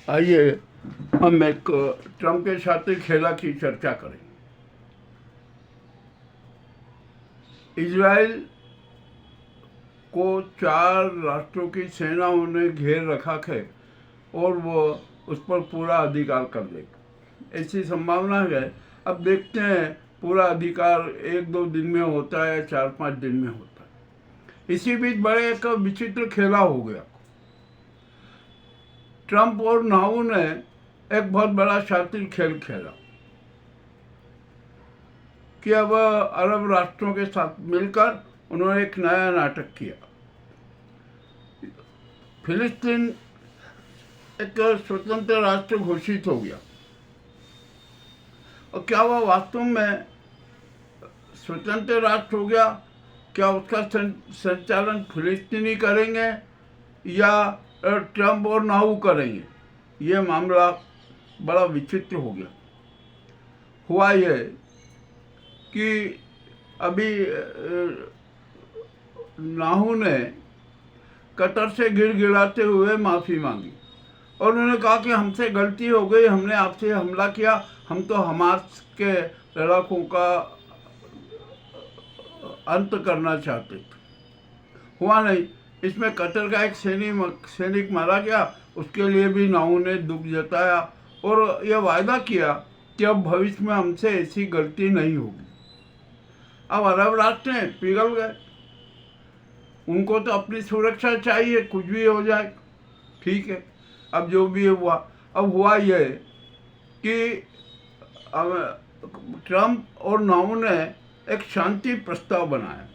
आइए हम एक ट्रम्प के साथ खेला की चर्चा करें। इजराइल को 4 राष्ट्रों की सेनाओं ने घेर रखा है और वो उस पर पूरा अधिकार कर लेगा, ऐसी संभावना है। अब देखते हैं पूरा अधिकार 1-2 दिन में होता है या 4-5 दिन में होता है। इसी बीच बड़े एक विचित्र खेला हो गया। ट्रम्प और नाऊ ने एक बहुत बड़ा शातिर खेल खेला कि अब अरब राष्ट्रों के साथ मिलकर उन्होंने एक नया नाटक किया। फिलिस्तीन एक स्वतंत्र राष्ट्र घोषित हो गया। और क्या वह वास्तव में स्वतंत्र राष्ट्र हो गया? क्या उसका संचालन फिलिस्तीनी करेंगे या ट्रम्प और नाऊ करेंगे? ये मामला बड़ा विचित्र हो गया। हुआ ये कि अभी नाहू ने कतर से गिड़गिड़ाते हुए माफ़ी मांगी और उन्होंने कहा कि हमसे गलती हो गई, हमने आपसे हमला किया, हम तो हमास के लड़ाकों का अंत करना चाहते थे। हुआ नहीं। इसमें कतर का एक सैनिक मारा गया। उसके लिए भी नाऊ ने दुख जताया और यह वायदा किया कि अब भविष्य में हमसे ऐसी गलती नहीं होगी। अब अरब राष्ट्र हैं पिघल गए, उनको तो अपनी सुरक्षा चाहिए, कुछ भी हो जाए, ठीक है। अब जो भी हुआ, अब हुआ यह कि अब ट्रम्प और नाऊ ने एक शांति प्रस्ताव बनाया।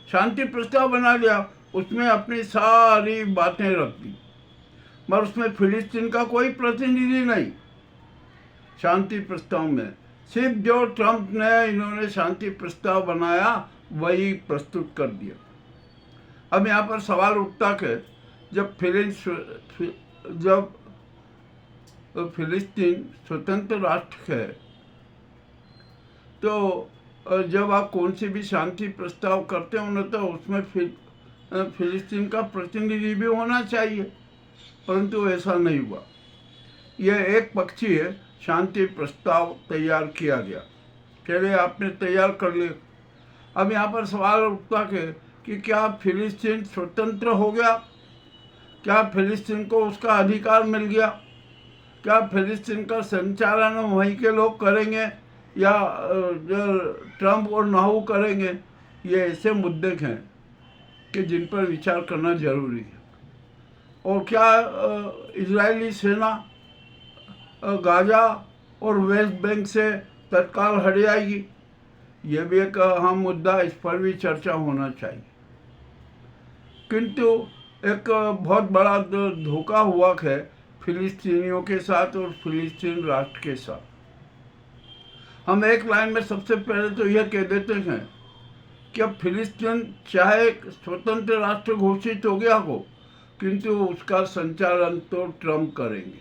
शांति प्रस्ताव बना लिया, उसमें अपनी सारी बातें रख दी, मगर उसमें फिलिस्तीन का कोई प्रतिनिधि नहीं। शांति प्रस्ताव में सिर्फ जो ट्रम्प ने इन्होंने शांति प्रस्ताव बनाया वही प्रस्तुत कर दिया। अब यहाँ पर सवाल उठता कि जब फिलिस्तीन स्वतंत्र राष्ट्र है तो जब आप कौन सी भी शांति प्रस्ताव करते हो ना तो उसमें फिलिस्तीन का प्रतिनिधि भी होना चाहिए, परंतु ऐसा नहीं हुआ। यह एक पक्षीय शांति प्रस्ताव तैयार किया गया। चलिए, आपने तैयार कर लिया। अब यहाँ पर सवाल उठता कि क्या फिलिस्तीन स्वतंत्र हो गया? क्या फिलिस्तीन को उसका अधिकार मिल गया? क्या फिलिस्तीन का संचालन वहीं के लोग करेंगे या ट्रम्प और नाहू करेंगे? ये ऐसे मुद्दे हैं कि जिन पर विचार करना जरूरी है। और क्या इजरायली सेना गाजा और वेस्ट बैंक से तत्काल हट जाएगी? यह भी एक अहम मुद्दा, इस पर भी चर्चा होना चाहिए। किंतु एक बहुत बड़ा धोखा हुआ है फिलिस्तीनियों के साथ और फिलिस्तीन राष्ट्र के साथ। हम एक लाइन में सबसे पहले तो यह कह देते हैं कि अब फिलिस्तीन चाहे स्वतंत्र राष्ट्र घोषित हो गया हो, किंतु उसका संचालन तो ट्रम्प करेंगे।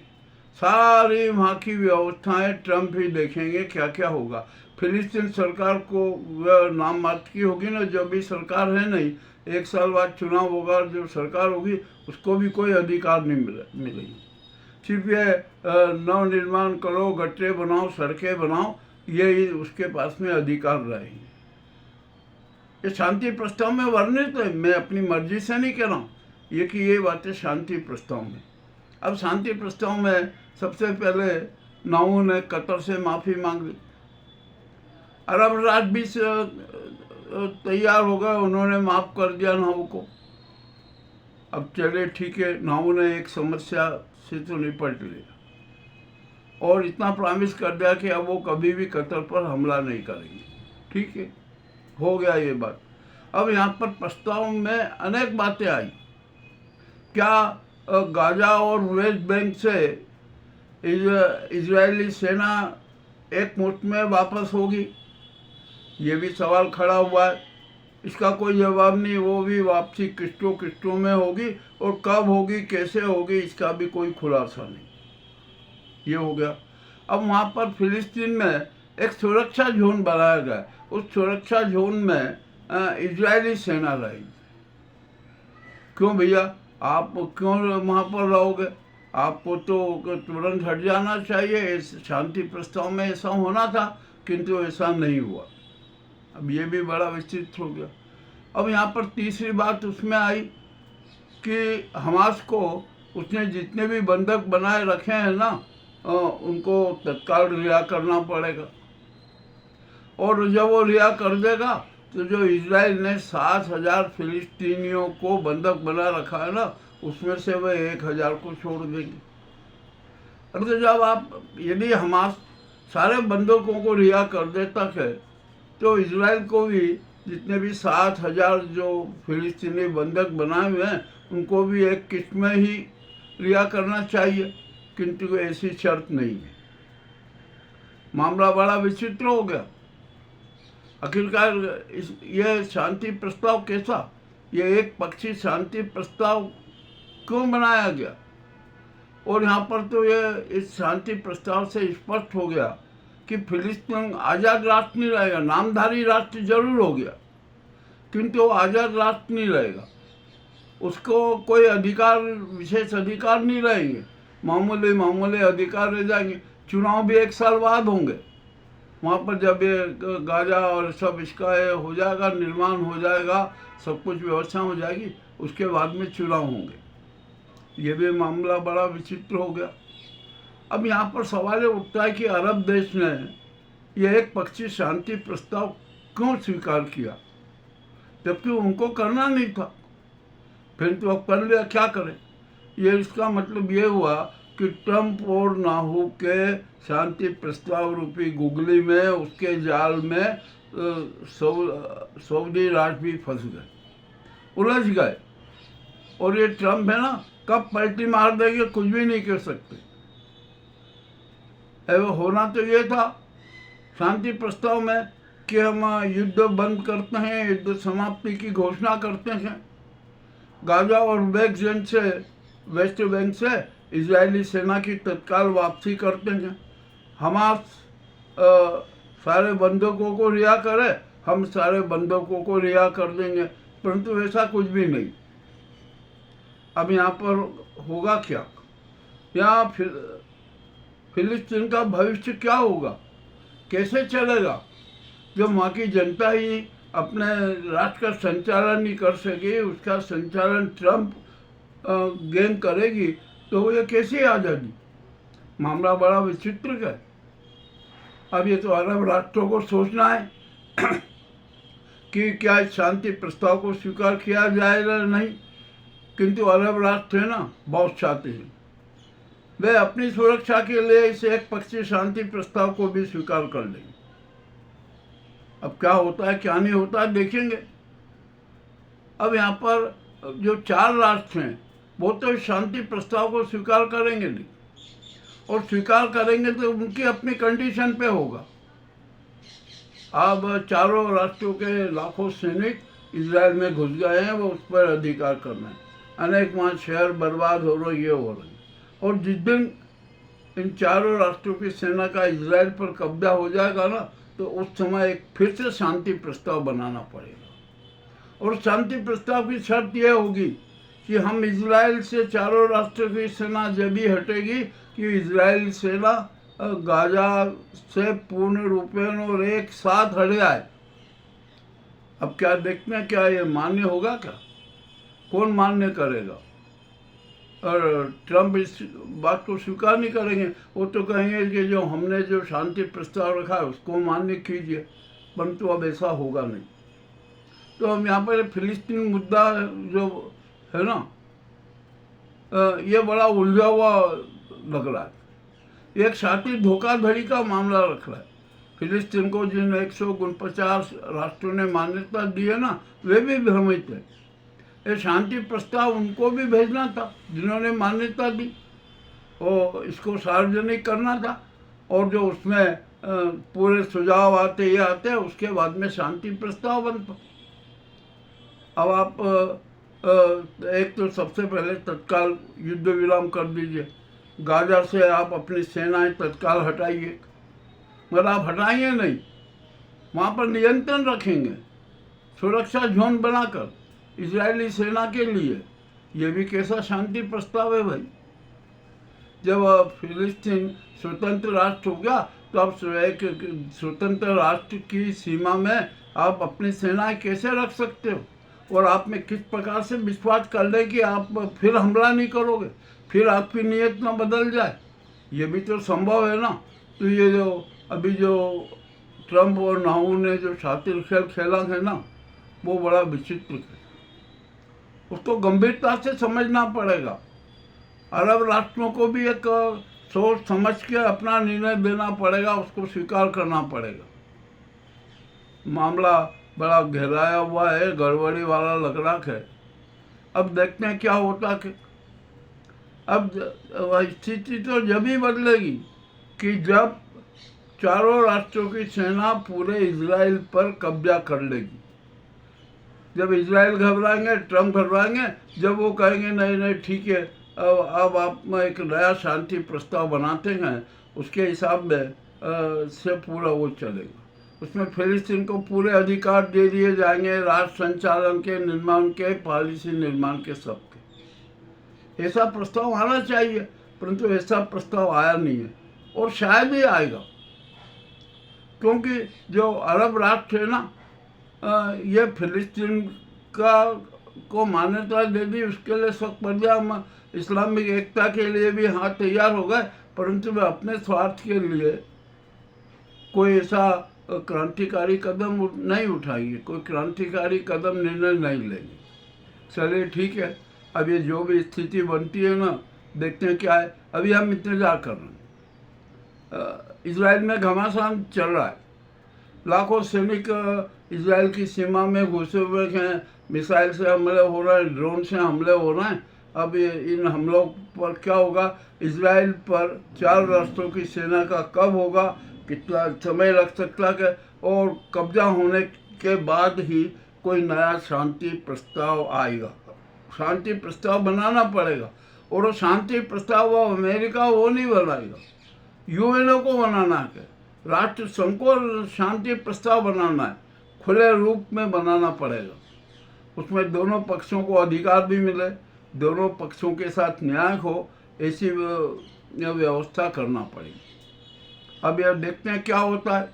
सारी वहाँ की व्यवस्थाएं ट्रम्प ही देखेंगे, क्या क्या होगा। फिलिस्तीन सरकार को नाम मात्र की होगी ना, जो भी सरकार है नहीं, 1 साल बाद चुनाव होगा, जो सरकार होगी उसको भी कोई अधिकार नहीं मिलेगी। सिर्फ ये नवनिर्माण करो, गटरे बनाओ, सड़कें बनाओ, ये उसके पास में अधिकार रहेंगे। ये शांति प्रस्ताव में वर्णित है, मैं अपनी मर्जी से नहीं कह रहा हूँ, ये कि ये बातें शांति प्रस्ताव में। अब शांति प्रस्ताव में सबसे पहले नाऊ ने कतर से माफ़ी मांग ली। अरब राष्ट्र भी तैयार हो गए, उन्होंने माफ़ कर दिया नाऊ को। अब चले, ठीक है, नाऊ ने एक समस्या से तो निपट लिया और इतना प्रॉमिस कर दिया कि अब वो कभी भी कतर पर हमला नहीं करेंगे। ठीक है, हो गया ये बात। अब यहाँ पर प्रस्ताव में अनेक बातें आई। क्या गाजा और वेस्ट बैंक से इजरायली सेना एक मुश्त में वापस होगी? ये भी सवाल खड़ा हुआ है, इसका कोई जवाब नहीं। वो भी वापसी किस्तों में होगी और कब होगी, कैसे होगी, इसका भी कोई खुलासा नहीं। ये हो गया। अब वहाँ पर फिलिस्तीन में एक सुरक्षा जोन बनाया गया। उस सुरक्षा जोन में इजरायली सेना रहेगी। क्यों भैया, आप क्यों वहाँ पर रहोगे? आपको तो तुरंत हट जाना चाहिए, इस शांति प्रस्ताव में ऐसा होना था, किंतु ऐसा नहीं हुआ। अब ये भी बड़ा विचित्र हो गया। अब यहाँ पर तीसरी बात उसमें आई कि हमास को उसने जितने भी बंधक बनाए रखे हैं ना, उनको तत्काल रिहा करना पड़ेगा। और जब वो रिहा कर देगा तो जो इजराइल ने 7,000 फिलिस्तीनियों को बंधक बना रखा है ना, उसमें से वह 1,000 को छोड़ देंगे। अरे जब आप यदि हमास सारे बंधकों को रिहा कर देता है तो इजराइल को भी जितने भी 7,000 जो फिलिस्तीनी बंधक बनाए हुए हैं उनको भी एक किस्त में ही रिहा करना चाहिए, किंतु ऐसी शर्त नहीं है। मामला बड़ा विचित्र हो गया। आखिरकार ये शांति प्रस्ताव कैसा, ये एक पक्षी शांति प्रस्ताव क्यों बनाया गया? और यहाँ पर तो ये इस शांति प्रस्ताव से स्पष्ट हो गया कि फिलिस्तीन आज़ाद राष्ट्र नहीं रहेगा। नामधारी राष्ट्र जरूर हो गया, किंतु वो आज़ाद राष्ट्र नहीं रहेगा। उसको कोई अधिकार, विशेष अधिकार नहीं रहेंगे, मामूली अधिकार रह जाएंगे। चुनाव भी 1 साल बाद होंगे। वहाँ पर जब ये गाजा और सब इसका हो जाएगा, निर्माण हो जाएगा, सब कुछ व्यवस्था हो जाएगी, उसके बाद में चुनाव होंगे। ये भी मामला बड़ा विचित्र हो गया। अब यहाँ पर सवाल उठता है कि अरब देश ने यह एक पक्षी शांति प्रस्ताव क्यों स्वीकार किया, जबकि उनको करना नहीं था। फिर तो अब कर लिया, क्या करें? ये इसका मतलब ये हुआ कि ट्रंप और नाहू के शांति प्रस्ताव रूपी गुगली में, उसके जाल में सऊदी राष्ट्र भी फंस गए, उलझ गए। और ये ट्रंप है ना, कब पलटी मार देंगे कुछ भी नहीं कर सकते। वो होना तो ये था शांति प्रस्ताव में कि हम युद्ध बंद करते हैं, युद्ध समाप्ति की घोषणा करते हैं। गाजा और वेस्ट बैंक से इजरायली सेना की तत्काल वापसी करते हैं। हमास सारे बंधकों को रिहा करे, हम सारे बंधकों को रिहा कर देंगे, परंतु ऐसा कुछ भी नहीं। अब यहाँ पर होगा क्या? यहाँ फिलिस्तीन का भविष्य क्या होगा, कैसे चलेगा, जब वहाँ की जनता ही अपने राष्ट्र का संचालन नहीं कर सके, उसका संचालन ट्रंप गैंग करेगी, तो ये कैसी आज़ादी? मामला बड़ा विचित्र है। अब ये तो अरब राष्ट्रों को सोचना है कि क्या इस शांति प्रस्ताव को स्वीकार किया जाएगा नहीं, किंतु अरब राष्ट्र है ना, बहुत चाहते हैं। वे अपनी सुरक्षा के लिए इस एक पक्षी शांति प्रस्ताव को भी स्वीकार कर लेंगे। अब क्या होता है क्या नहीं होता है देखेंगे। अब यहाँ पर जो 4 राष्ट्र हैं वो तो शांति प्रस्ताव को स्वीकार करेंगे नहीं, और स्वीकार करेंगे तो उनकी अपनी कंडीशन पे होगा। अब चारों राष्ट्रों के लाखों सैनिक इजराइल में घुस गए हैं, वो उस पर अधिकार करना है। अनेक वहाँ शहर बर्बाद हो रहे, ये हो रहे। और जिस दिन इन चारों राष्ट्रों की सेना का इजराइल पर कब्जा हो जाएगा ना, तो उस समय एक फिर से शांति प्रस्ताव बनाना पड़ेगा। और शांति प्रस्ताव की शर्त यह होगी कि हम इजराइल से चारों राष्ट्रों की सेना जब भी हटेगी कि इजराइल सेना गाजा से पूर्ण रूपेण और एक साथ हट जाए। अब क्या देखते हैं, क्या ये मान्य होगा? क्या कौन मान्य करेगा? और ट्रंप इस बात को स्वीकार नहीं करेंगे। वो तो कहेंगे कि जो हमने जो शांति प्रस्ताव रखा है उसको मान्य कीजिए, परंतु अब ऐसा होगा नहीं। तो हम यहाँ पर फिलिस्तीन मुद्दा जो है ना, ये बड़ा उलझा हुआ लग रहा है। एक शांति धोखाधड़ी का मामला रख रहा है। फिलिस्तीन को जिन 149 राष्ट्रों ने मान्यता दी है ना, वे भी भ्रमित है। ये शांति प्रस्ताव उनको भी भेजना था जिन्होंने मान्यता दी, और इसको सार्वजनिक करना था, और जो उसमें पूरे सुझाव आते ये आते हैं, उसके बाद में शांति प्रस्ताव बनता। अब आप एक तो सबसे पहले तत्काल युद्ध विराम कर दीजिए, गाजा से आप अपनी सेनाएं तत्काल हटाइए, मगर आप हटाएंगे नहीं, वहाँ पर नियंत्रण रखेंगे सुरक्षा जोन बनाकर इजरायली सेना के लिए। ये भी कैसा शांति प्रस्ताव है भाई? जब फिलिस्तीन स्वतंत्र राष्ट्र हो गया तो आप एक स्वतंत्र राष्ट्र की सीमा में आप अपनी सेनाएं कैसे रख सकते हो? और आप में किस प्रकार से विश्वास कर ले कि आप फिर हमला नहीं करोगे, फिर आपकी नीयत ना बदल जाए? ये भी तो संभव है ना। तो ये जो अभी जो ट्रम्प और नाहू ने जो शातिर खेल खेला है ना, वो बड़ा विचित्र है। उसको गंभीरता से समझना पड़ेगा। अरब राष्ट्रों को भी एक सोच समझ के अपना निर्णय देना पड़ेगा, उसको स्वीकार करना पड़ेगा। मामला बड़ा गहराया हुआ है, गड़बड़ी वाला लग रहा है। अब देखते हैं क्या होता है। अब स्थिति तो जब ही बदलेगी कि जब चारों राष्ट्रों की सेना पूरे इजराइल पर कब्जा कर लेगी। जब इजराइल घबराएंगे, ट्रम्प घबराएंगे, जब वो कहेंगे नहीं नहीं ठीक है, अब आप एक नया शांति प्रस्ताव बनाते हैं, उसके हिसाब में से पूरा वो चलेगा। उसमें फिलिस्तीन को पूरे अधिकार दे दिए जाएंगे, राष्ट्र संचालन के, निर्माण के, पॉलिसी निर्माण के, सबके। ऐसा प्रस्ताव आना चाहिए, परंतु ऐसा प्रस्ताव आया नहीं है और शायद ही आएगा, क्योंकि जो अरब राष्ट्र है ना, ये फिलिस्तीन को मान्यता दे दी, उसके लिए सब बढ़िया, इस्लामिक एकता के लिए भी हाथ तैयार हो गए, परंतु वे अपने स्वार्थ के लिए कोई ऐसा क्रांतिकारी कदम नहीं उठाएंगे, कोई क्रांतिकारी कदम निर्णय नहीं लेंगे। चलिए ठीक है, अब ये जो भी स्थिति बनती है ना, देखते हैं क्या है। अभी हम इंतजार कर रहे हैं। इजराइल में घमासान चल रहा है, लाखों सैनिक इजराइल की सीमा में घुसे हुए हैं, मिसाइल से हमले हो रहे हैं, ड्रोन से हमले हो रहे हैं। अब इन हमलों पर क्या होगा? इजराइल पर चार राष्ट्रों की सेना का कब होगा, कितना समय लग सकता है, और कब्जा होने के बाद ही कोई नया शांति प्रस्ताव आएगा। शांति प्रस्ताव बनाना पड़ेगा, और वो शांति प्रस्ताव वो अमेरिका वो नहीं बनाएगा, यूएनओ को बनाना है, राष्ट्र संघ को शांति प्रस्ताव बनाना है, खुले रूप में बनाना पड़ेगा। उसमें दोनों पक्षों को अधिकार भी मिले, दोनों पक्षों के साथ न्याय हो, ऐसी व्यवस्था करना पड़ेगी। अब यह देखते हैं क्या होता है,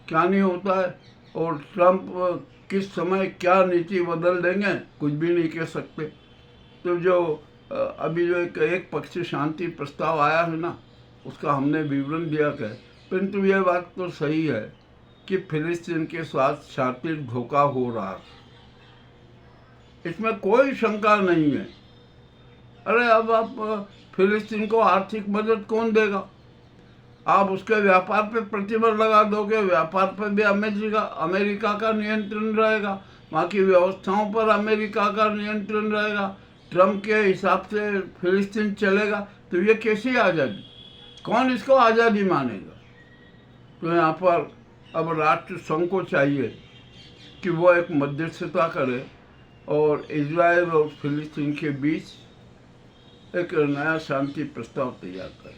क्या नहीं होता है, और ट्रम्प किस समय क्या नीति बदल देंगे, कुछ भी नहीं कह सकते। तो जो अभी जो एक पक्षी शांति प्रस्ताव आया है ना, उसका हमने विवरण दिया है, परंतु यह बात तो सही है कि फिलिस्तीन के साथ शातिर धोखा हो रहा है, इसमें कोई शंका नहीं है। अरे अब आप फिलिस्तीन को आर्थिक मदद कौन देगा? आप उसके व्यापार पे प्रतिबंध लगा दोगे, व्यापार पे भी अमेरिका का नियंत्रण रहेगा, वहाँ की व्यवस्थाओं पर अमेरिका का नियंत्रण रहेगा, ट्रम्प के हिसाब से फिलिस्तीन चलेगा, तो ये कैसी आज़ादी? कौन इसको आज़ादी मानेगा? तो यहाँ पर अब राष्ट्र संघ को चाहिए कि वो एक मध्यस्थता करे और इजराइल और फिलिस्तीन के बीच एक नया शांति प्रस्ताव तैयार करे,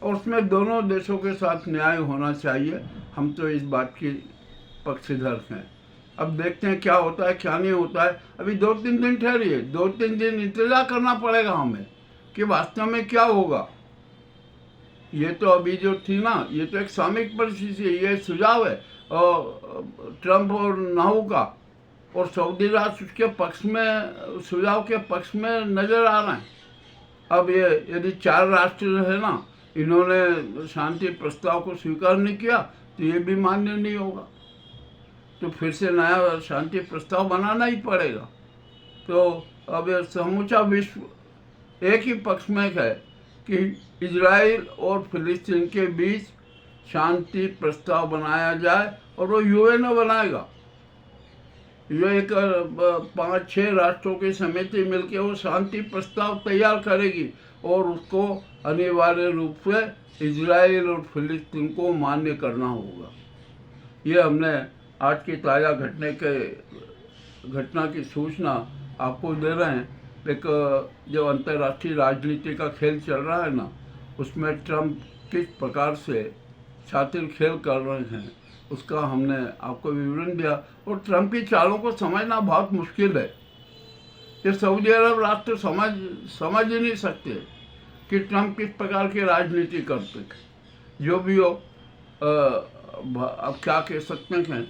और उसमें दोनों देशों के साथ न्याय होना चाहिए। हम तो इस बात की पक्षधर हैं। अब देखते हैं क्या होता है, क्या नहीं होता है। अभी 2-3 दिन ठहरिए, 2-3 दिन इंतजार करना पड़ेगा हमें कि वास्तव में क्या होगा। ये तो अभी जो थी ना, ये तो एक सामयिक परिस्थिति है, ये सुझाव है और ट्रम्प और नाहू का, और सऊदी राष्ट्र उसके पक्ष में, सुझाव के पक्ष में नजर आ रहा है। अब ये यदि 4 राष्ट्र है ना, इन्होंने शांति प्रस्ताव को स्वीकार नहीं किया, तो ये भी मान्य नहीं होगा, तो फिर से नया शांति प्रस्ताव बनाना ही पड़ेगा। तो अब समूचा विश्व एक ही पक्ष में है कि इजराइल और फिलिस्तीन के बीच शांति प्रस्ताव बनाया जाए, और वो यूएनओ बनाएगा। ये एक 5-6 राष्ट्रों की समिति मिलकर वो शांति प्रस्ताव तैयार करेगी, और उसको अनिवार्य रूप से इजराइल और फिलिस्तीन को मान्य करना होगा। ये हमने आज की ताज़ा घटना की सूचना आपको दे रहे हैं। एक जो अंतर्राष्ट्रीय राजनीति का खेल चल रहा है ना, उसमें ट्रम्प किस प्रकार से शातिर खेल कर रहे हैं, उसका हमने आपको विवरण दिया। और ट्रम्प की चालों को समझना बहुत मुश्किल है, ये सऊदी अरब राष्ट्र समझ ही नहीं सकते। कि ट्रंप किस प्रकार की राजनीति करते थे। जो भी हो, अब क्या कह सकते हैं,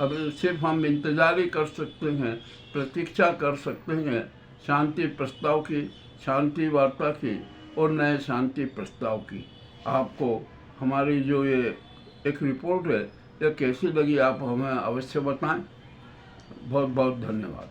अब सिर्फ हम इंतजार ही कर सकते हैं, प्रतीक्षा कर सकते हैं शांति प्रस्ताव की, शांति वार्ता की और नए शांति प्रस्ताव की। आपको हमारी जो ये एक रिपोर्ट है ये कैसी लगी आप हमें अवश्य बताएं। बहुत बहुत धन्यवाद।